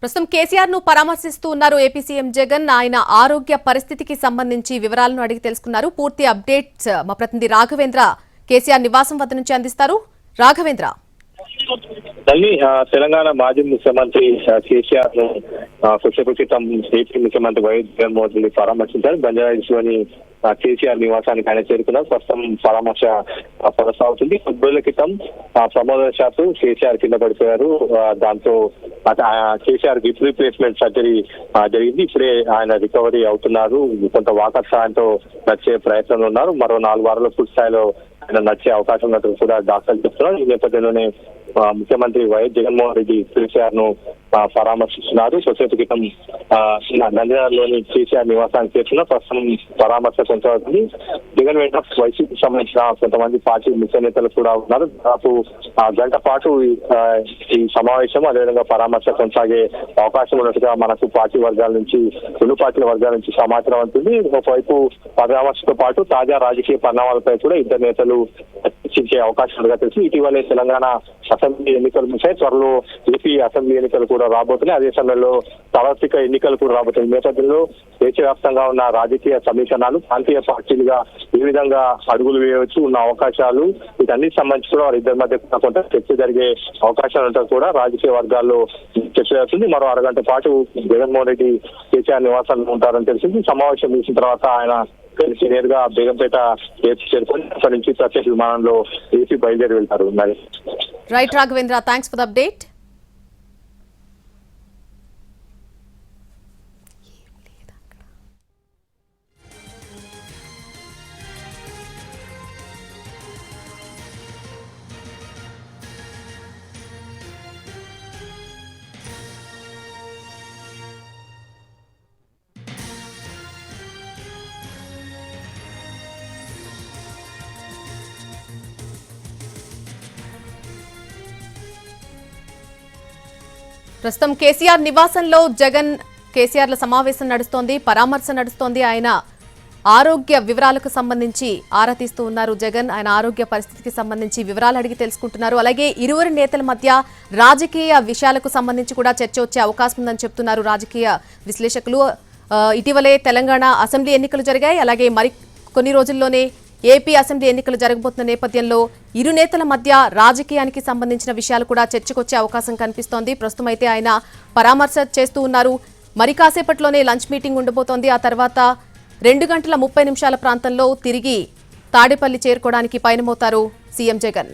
ప్రస్తుతం కేసీఆర్ ను పరామర్శిస్తూ ఉన్నారు ఏపీ సీఎం జగన్. ఆయన ఆరోగ్య పరిస్థితికి సంబంధించి వివరాలను అడిగి తెలుసుకున్నారు. పూర్తి అప్డేట్స్ మా ప్రతినిధి రాఘవేంద్ర కేసీఆర్ నివాసం వద్ద నుంచి అందిస్తారు. రాఘవేంద్ర, తెలంగాణ మాజీ ముఖ్యమంత్రి కేసీఆర్ ను కొద్దిసేపు క్రితం ఏపీ ముఖ్యమంత్రి వైఎస్ జగన్మోహన్ రెడ్డి పరామర్శించారు. బంజారాహిల్స్లోని కేసీఆర్ నివాసానికి ఆయన చేరుకున్నారు. ప్రస్తుతం పరామర్శ కొనసాగుతుంది. కొద్ది రోజుల క్రితం ప్రమాదవశాత్తు కేసీఆర్ కింద పడిపోయారు. దాంతో కేసీఆర్ హిప్ రీప్లేస్మెంట్ సర్జరీ జరిగింది. ఇప్పుడే ఆయన రికవరీ అవుతున్నారు. కొంత వాకర్ సాయంతో నడిచే ప్రయత్నంలో ఉన్నారు. మరో 4 వారాల పూర్తి స్థాయిలో ఆయన నడిచే అవకాశం ఉన్నట్టు కూడా డాక్టర్లు చెప్తున్నారు. ఈ నేపథ్యంలోనే ముఖ్యమంత్రి వైఎస్ జగన్మోహన్ రెడ్డి కేసీఆర్ ను పరామర్శిస్తున్నారు. కొద్దిసేపు క్రితం నంద్యాలలోని కేసీఆర్ నివాసానికి చేరుకున్న ప్రస్తుతం పరామర్శ కొనసాగుతుంది. జగన్ వెంట వైసీపీకి సంబంధించిన కొంతమంది పార్టీ ముఖ్య నేతలు కూడా ఉన్నారు. దాదాపు గంట పాటు ఈ సమావేశం అదేవిధంగా పరామర్శ కొనసాగే అవకాశం ఉన్నట్టుగా మనకు పార్టీ వర్గాల నుంచి, రెండు పార్టీల వర్గాల నుంచి సమాచారం ఉంటుంది. ఒకవైపు పరామర్శతో పాటు తాజా రాజకీయ పరిణామాలపై కూడా ఇద్దరు నేతలు చర్చించే అవకాశం ఉన్నట్టుగా తెలిసి ఇటీవలే తెలంగాణ అసెంబ్లీ ఎన్నికలు ముగిశాయి. త్వరలో ఏపీ అసెంబ్లీ ఎన్నికలు కూడా రాబోతున్నాయి. అదే సమయంలో సార్వత్రిక ఎన్నికలు కూడా రాబోతున్నాయి. ఈ నేపథ్యంలో దేశవ్యాప్తంగా ఉన్న రాజకీయ సమీకరణాలు, ప్రాంతీయ పార్టీలుగా ఏ విధంగా అడుగులు వేయవచ్చు, ఉన్న అవకాశాలు, వీటన్నిటికి సంబంధించి కూడా వారిద్దరి మధ్య కొంత చర్చ జరిగే అవకాశాలు ఉంటే కూడా రాజకీయ వర్గాల్లో చర్చ జరుగుతుంది. మరో అరగంట పాటు జగన్మోహన్ రెడ్డి కేసీఆర్ నివాసాల్లో ఉంటారని తెలిసింది. సమావేశం ముగిసిన తర్వాత ఆయన కలిసి నేరుగా బేగంపేట ఏపీ చేరుకొని అక్కడి నుంచి ప్రత్యేక విమానంలో ఏపీ బయలుదేరి వెళ్తారు. Right Raghavendra, thanks for the update. ప్రస్తుతం కేసీఆర్ నివాసంలో కేసీఆర్ల సమావేశం నడుస్తోంది, పరామర్శ నడుస్తోంది. ఆయన ఆరోగ్య వివరాలకు సంబంధించి ఆరా తీస్తూ ఉన్నారు జగన్. ఆయన ఆరోగ్య పరిస్థితికి సంబంధించి వివరాలు అడిగి తెలుసుకుంటున్నారు. అలాగే ఇరువురు నేతల మధ్య రాజకీయ విషయాలకు సంబంధించి కూడా చర్చ వచ్చే అవకాశం ఉందని చెప్తున్నారు రాజకీయ విశ్లేషకులు. ఇటీవలే తెలంగాణ అసెంబ్లీ ఎన్నికలు జరిగాయి. అలాగే మరి కొన్ని రోజుల్లోనే ఏపీ అసెంబ్లీ ఎన్నికలు జరగబోతున్న నేపథ్యంలో ఇరు నేతల మధ్య రాజకీయానికి సంబంధించిన విషయాలు కూడా చర్చకొచ్చే అవకాశం కనిపిస్తోంది. ప్రస్తుతం అయితే ఆయన పరామర్శ చేస్తూ ఉన్నారు. మరి కాసేపట్లోనే లంచ్ మీటింగ్ ఉండబోతోంది. ఆ తర్వాత 2:30 ప్రాంతంలో తిరిగి తాడేపల్లి చేరుకోవడానికి పయనమవుతారు సీఎం జగన్.